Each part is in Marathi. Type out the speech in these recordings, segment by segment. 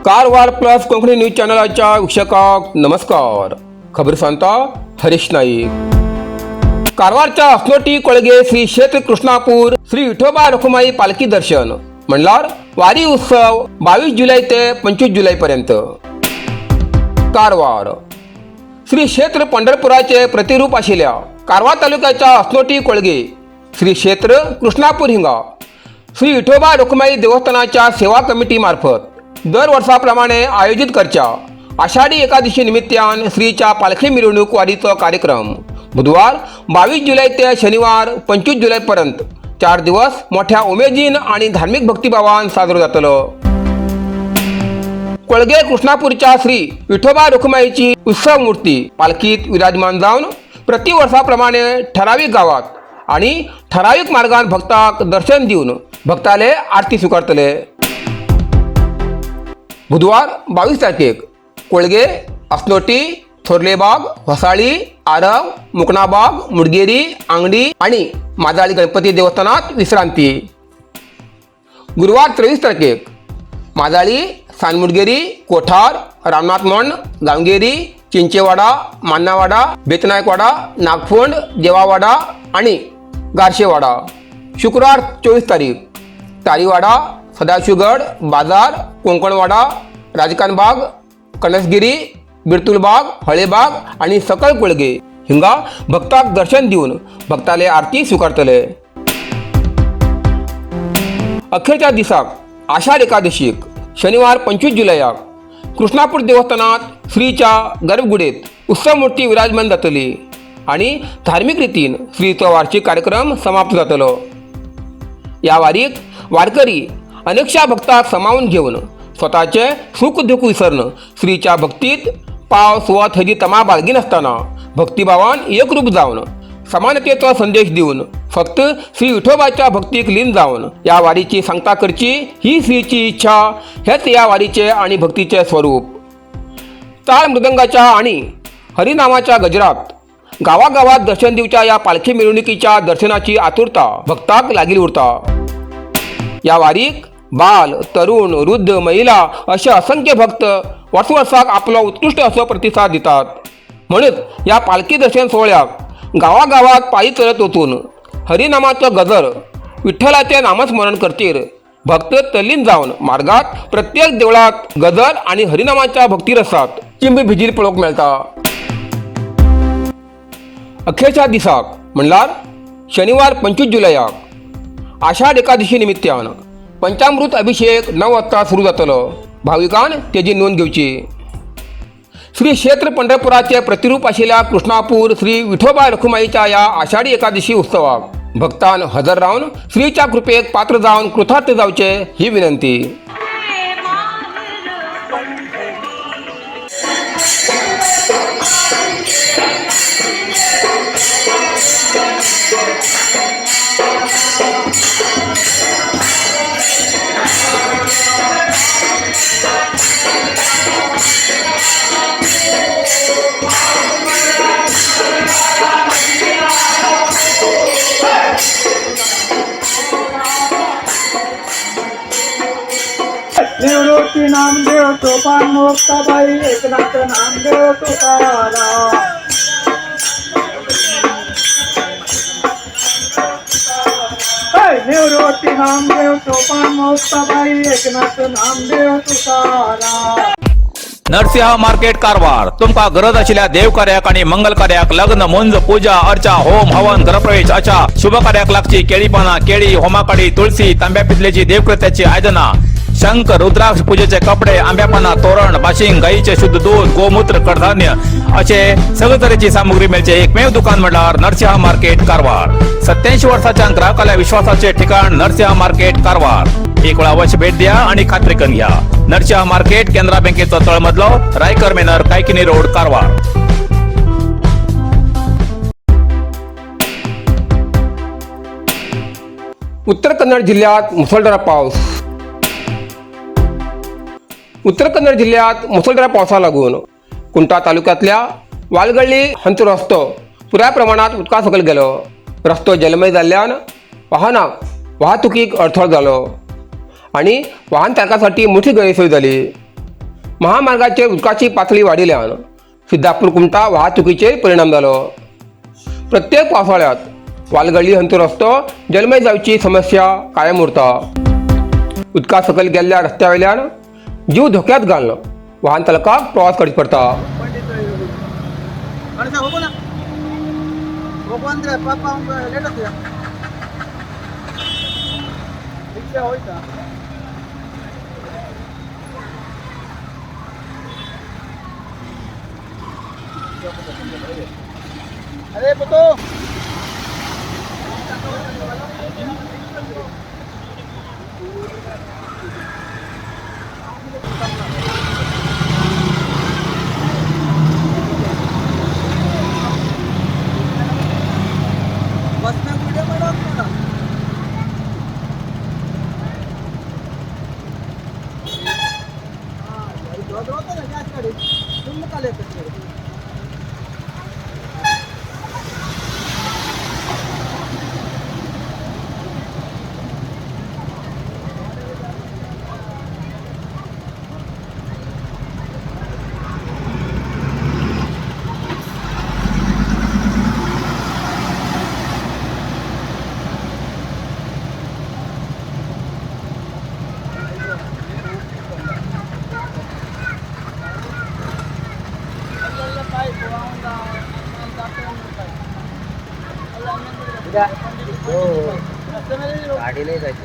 कारवार प्लस कोंकणी न्यूज चॅनलाच्या वीक्षकांक नमस्कार. खबर सांगता हरीश नाईक. कारवारच्या अस्नोटी कोळगे श्री क्षेत्र कृष्णापूर श्री विठोबा रखुमाई पालखी दर्शन म्हणल्यार वारी उत्सव 22 जुलै ते 25 जुलै पर्यंत. कारवार श्री क्षेत्र पंढरपुराचे प्रतिरूप आशिल्ल्या कारवार तालुक्याच्या अस्नोटी कोळगे श्री क्षेत्र कृष्णापूर हिंगा श्री विठोबा रखुमाई देवस्थानाच्या सेवा कमिटी मार्फत दर वर्षाप्रमाणे आयोजित करच्या आषाढी एकादशी निमित्तान श्रीच्या पालखी मिरवणूक वारीचो कार्यक्रम बुधवार 22 जुलै ते शनिवार 25 जुलै पर्यंत 4 दिवस मोठ्या उमेदीन आणि धार्मिक भक्तिभावान साजरो जातलो. कोळगे कृष्णापूरच्या श्री विठोबा रखुमाईची उत्सव मूर्ती पालखीत विराजमान जावन प्रति वर्षाप्रमाणे ठराविक गावात आणि ठराविक मार्गान भक्तांक दर्शन दिवन भक्ताले आरती स्वीकारतले. बुधवार 22 तारखेक कोळगे, अस्नोटी, थोरलेबाग, वसाळी, आरव, मुकणाबाग, मुडगेरी, आंगडी आणि माजाळी गणपती देवस्थानात विश्रांती. गुरुवार 23 तारखेक माजाळी, सानमुडगेरी, कोठार, रामनाथ मंड, गांवगेरी, चिंचेवाडा, मान्नावाडा, बेतनायकवाडा, नागफोंड, देवावाडा आणि गारशेवाडा. शुक्रवार 24 तारीख तारीवाडा, सदाशिवगड, बाजार, कोंकणवाडा, राजकानबाग, कणसगिरी, बिरतुलबाग, हळेबाग आणि सकळ कोळगे हिंगा भक्तांक दर्शन दिवन भक्ताले आरती स्वीकारतले. अखेरच्या दिसाक आषाढ एकादशीक शनिवार 25 जुलयाक कृष्णापूर देवस्थानात श्रीच्या गर्भगुडेत उत्सव मूर्ती विराजमान जातली आणि धार्मिक रितीन श्रीचो वार्षिक कार्यक्रम समाप्त जातलो. या वारीक वारकरी अनेकशा भक्तांक समावून घेऊन स्वतःचे सुख दुःख विसरून श्रीच्या भक्तीत पाव सुवात हजी तमा बाळगी नसताना भक्तिभावान एकरूप जावन समानतेचो संदेश देऊन फक्त श्री विठोबाच्या भक्तीक लीन जावन या वारीची सांगता करची ही श्रीची इच्छा. हेच या वारीचे आणि भक्तीचे स्वरूप. ताळ मृदंगाच्या आणि हरिनामाच्या गजरात गावागावात दर्शन दिवच्या या पालखी मिरवणुकीच्या दर्शनाची आतुरता भक्तांक लागील उरता. या वारीक बाल, तरुण, वृद्ध, महिला असे असंख्य भक्त वर्षवर्षाक आपलो उत्कृष्ट असो प्रतिसाद दितात. म्हणून या पालखी दर्शन सोहळ्याक गावागावात पायी चलत वचून हरिनामाचं गजर विठ्ठलाचे नामस्मरण करतील भक्त तल्लीन जावन मार्गात प्रत्येक देवळात गजर आणि हरिनामाच्या भक्तिरसात चिंब भिजील पळोवंक मेळटा. अखेरच्या दिसाक म्हणल्यार शनिवार 25 जुलयाक आषाढ एकादशी निमित्तान पंचामृत अभिषेक 9 वाजता सुरू जातलो. भाविकान तेजी नोंद घेवची. श्री क्षेत्र पंढरपुराचे प्रतिरूप आशिल्ल्या कृष्णापूर श्री विठोबा रखुमाईच्या या आषाढी एकादशी उत्सवाक भक्तान हजर रावन श्रीच्या कृपेक पात्र जावन कृतार्थ जावचे ही विनंती. निवृत्ती नामदेव सोपान मोक्ताबाई एकनाथ नामदेव तुकाराम. निवृत्ती नामदेव सोपान मोक्ताबाई एकनाथ नामदेव तुकाराम. नरसिंह मार्केट कारवार तुमका गरज आशिल्ल्या देव कार्याक आणि मंगल कार्याक लग्न मुंज पूजा अर्चा होम हवन गृहप्रवेश अशा शुभ कार्याक लागची केळी पाना, केळी, होमाकाडी, तुळशी, तांब्या पितलेची देवकृत्याची आयदना, शंख, रुद्राक्ष पूजेचे कपडे, आंब्या पाना, तोरण, बाशिंग, गाईचे शुद्ध दूध, गोमूत्र, कडधान्य असे सगळे तरेची सामुग्री मेळचे एकमेव दुकान म्हणल्यार नरसिंह मार्केट कारवार. 87 वर्षाच्या ग्राहकाला विश्वासाचे ठिकाण नरसिंह मार्केट कारवार. एक वेळ अवश्य भेट द्या आणि खात्री करून घ्या. नरसिंह मार्केट केंद्रा बँकेचो तळमजलो, रायकर मेनर, कायकिनी रोड, कारवार. उत्तर कन्नड जिल्ह्यात मुसळधार पाऊस. उत्तर कन्नड जिल्ह्यात मुसळधार पावसा लागून कुंटा तालुक्यातल्या वालगळ्ळी हंतू रस्तो पुऱ्या प्रमाणात उदका सकयल गेलो. रस्तो जलमय जाल्ल्यान वाहतुकीक अडथळो जालो आणि वाहन चालकांसाठी मोठी गैरसोय झाली. महामार्गाचेर उदकाची पातळी वाडिल्ल्यान सिद्धापूर कुमटा वाहतुकीचेर परिणाम जालो. प्रत्येक पावसाळ्यात वालगळी हंतू रस्तो जलमय जावची समस्या कायम उरता. उदका सकयल गेल्ल्या रस्त्या वयल्यान जीव धोक्यात घालून वाहन चालकाक प्रवास करचो पडटा. अरे पुतो गाडी नाही जायची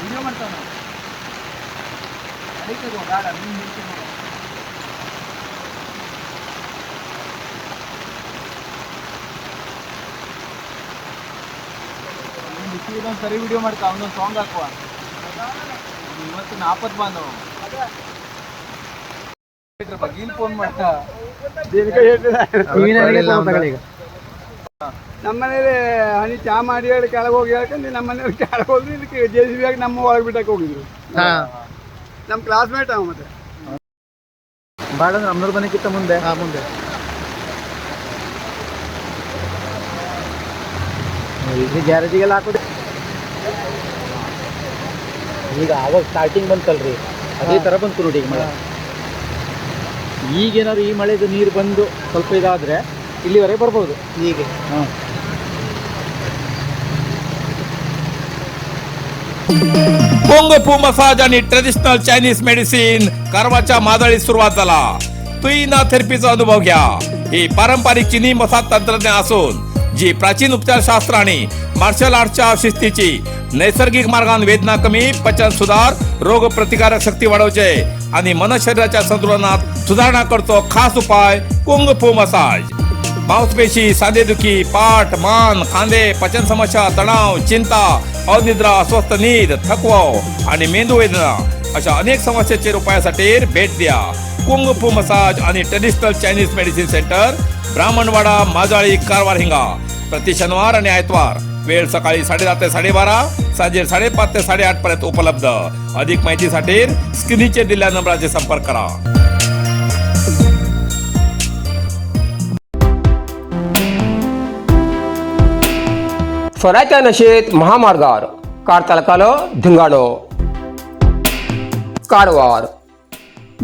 व्हिडिओ ಮಾಡ್ತಾನ ಅದಕ್ಕೆ ಗಾಡ ಸರಿ ವಿಡಿಯೋ ಮಾಡ್ತಾ ಅವನೊಂದು ಸಾಂಗ್ ಹಾಕುವ ಇವತ್ತು 40 ಬಂದವು ಬಗ್ಗಿನ ಫೋನ್ ಮಾಡ್ತಾ ನಮ್ಮನೇಲಿ ಹನಿ ಚಾ ಮಾಡಿ ಹೇಳಿ ಕೆಳಗೆ ಹೋಗಿ ಹೇಳ್ಕೊಂಡು ನಮ್ಮನೇಲಿ ಕೆಳಗೆ ಹೋದ್ರು ಇದಕ್ಕೆ JCB ಆಗಿ ನಮ್ಮ ಒಳಗೆ ಬಿಟ್ಟಕ್ಕೆ ಹೋಗಿದ್ರು. ನಮ್ಮ ಕ್ಲಾಸ್ಮೇಟ್ ಅವ ಮತ್ತೆ ಬಾಳ ನಮ್ಮೂರು ಮನೆಗಿಂತ ಮುಂದೆ ಮುಂದೆ ಈಗ ಗ್ಯಾರೇಜಿಗೆಲ್ಲ ಹಾಕೋದು. ಈಗ ಅವಾಗ ಸ್ಟಾರ್ಟಿಂಗ್ ಬಂತಲ್ರಿ ಅದೇ ಥರ ಬಂತು ನೋಡಿ ಈಗ ಮಳೆ. ಈಗೇನಾದ್ರು ಈ ಮಳೆದು ನೀರು ಬಂದು ಸ್ವಲ್ಪ ಇದಾದರೆ ಇಲ್ಲಿವರೆಗೆ ಬರ್ಬೋದು ಹೀಗೆ. ಹಾಂ कुंग-फू मसाज आणि ट्रेडिशनल चायनीज मेडिसिन कारवारच्या मादळीत सुरुवात झाला. तुईना थेरपीचा अनुभव घ्या. ही पारंपरिक चीनी मसाज तंत्रज्ञान असून जी प्राचीन उपचारशास्त्र आणि मार्शल आर्टच्या शिस्तीची नैसर्गिक मार्गाने वेदना कमी, पचन सुधार, रोग प्रतिकारक शक्ती वाढवते आणि मन शरीराच्या संतुलनात सुधारणा करतो. खास उपाय कुंग-फू मसाज. मांसपेशी, सांधेदुखी, पाठ, मान, खांदे, पचन समस्या, तणाव, चिंता, अनिद्रा, अस्वस्थ नींद, थकवा आणि मेंदू वेदना अशा अनेक समस्येचे उपायासाठी भेट द्या. कुंग-फू मसाज आणि traditional Chinese medicine centre, Brahmanwada, Majali, Karwar हिंगा. प्रति शनिवार आणि आयतवार. वेळ सकाळी 10:30 ते 12:30, सांजे 5:30 ते 8:30 पर्यंत उपलब्ध. अधिक माहितीसाठी स्क्रीनचे दिलेल्या नंबराचे संपर्क करा. स्वराच्या नशेत महामार्गावर कार चालकाला धिंगाणो. कारवार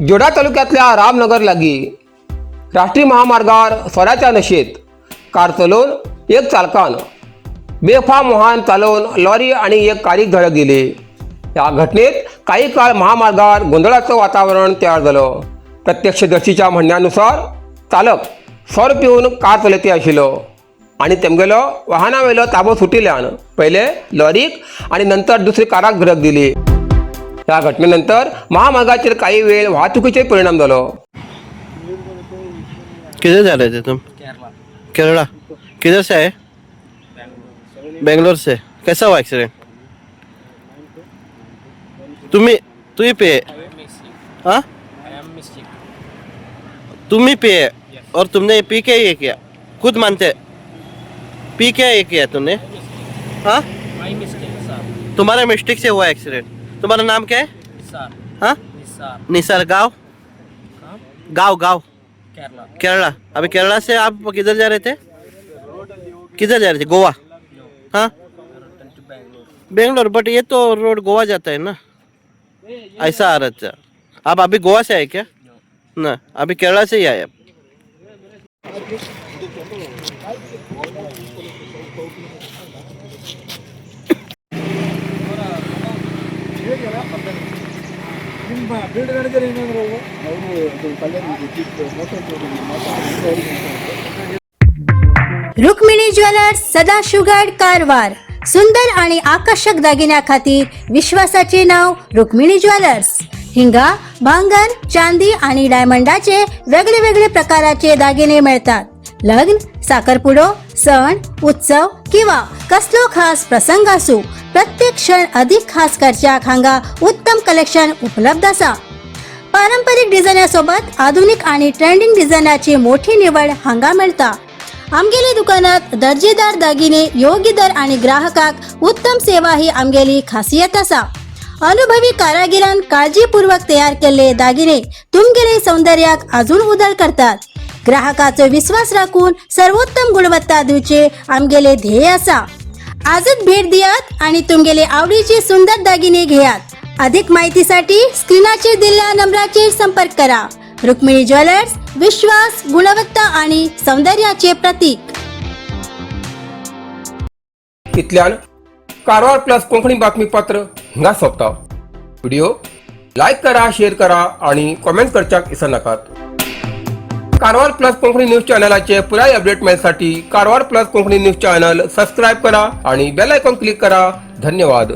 जोडा तालुक्यातल्या रामनगर लागी राष्ट्रीय महामार्गावर स्वराच्या नशेत कार चालवून एक चालकान बेफाम वाहन चालवून लॉरी आणि एक कारक धडक दिली. या घटनेत काही काळ महामार्गावर गोंधळाचं वातावरण तयार झालं. प्रत्यक्षदर्शीच्या म्हणण्यानुसार चालक सौर पिऊन कार चलयते आशिल्लो आणि तेमगेलो वाहनावेलो ताबो सुटिल्ल्यान पहिले लॉरीक आणि नंतर दुसरी काराक धडक दिली. या घटनेनंतर महामार्गाचेर काही वेळ वाहतुकीचे परिणाम झालो. किधर जा रहे थे तुम? केरला. किधर से आए? बेंगलोर से. कैसा हुआ एक्सीडेंट? तू ही पे? हाँ, तुम ही पे और तुमने पी के ये किया? खुद मानते पी के ये किया तुमने? हाँ, तुम्हारे मिस्टेक से हुआ एक्सीडेंट. तुम्हारा नाम क्या है? हाँ, निसार. गाँव केरला. अभी केरला से आप किधर जा रहे थे? किधर जा रहे थे? गोवा? हाँ, बेंगलोर। बट ये तो रोड गोवा जाता है ना, ऐसा आ रहा था। आप अभी गोवा से आए क्या? ना, अभी केरला से ही आए आप। ನಿಮ್ಮ ಫೀಲ್ಡ್ ಮ್ಯಾನೇಜರ್ ಏನಾದ್ರು ಅವರು ಕಲ್ಯಾಣ रुक्मिणी ज्वेलर्स सदाशिवगड कारवार सुंदर आणि आकर्षक दागिन्या खातीर विश्वासाचे नाव रुक्मिणी ज्वेलर्स। हिंगा भांगर, चांदी आणि डायमंडाचे वेगळे वेगळे प्रकाराचे दागिने मिळतात। लग्न, साखरपुडो, सण, उत्सव किंवा कसलो खास प्रसंग असो, प्रत्येक क्षण अधिक खास करच्याक हांगा उत्तम कलेक्शन उपलब्ध असा। पारंपरिक डिझायनासोबत आधुनिक आणि ट्रेंडिंग डिझायनाची मोठी निवड हांगा मिळता। आमगेली दुकानात दर्जेदार दागिने योग्य दर आणि ग्राहकाक उत्तम सेवा ही आमगेली खासियत असा। अनुभवी कारागिरान काळजीपूर्वक तयार केलेले दागिने तुमगेले सौंदर्याक अजून उदळ करतात। ग्राहकाचो विश्वास राखून सर्वोत्तम गुणवत्ता दिवचे आमगेले ध्येय असा। आजच भेट दियात आणि तुमगेले आवडीचे सुंदर दागिने घेयात। अधिक माहितीसाठी स्क्रीनाचेर दिलेल्या नंबराचेर संपर्क करा। रुक्मिणी ज्वेलर्स, विश्वास, गुणवत्ता आणि सौंदर्याचे प्रतीक। इतल्यान कारवार प्लस कोंकणी बातमीपत्र हिंगा सोंपता। व्हिडिओ लाईक करा, शेअर करा आणि कॉमेंट करच्याक विसरू नाकात। कारवार प्लस कोंकणी न्यूज चॅनलाचे पुराय अपडेट मेळसाठी Karwar plus Konkani news channel subscribe करा आणि बेल आयकॉन क्लिक करा। धन्यवाद।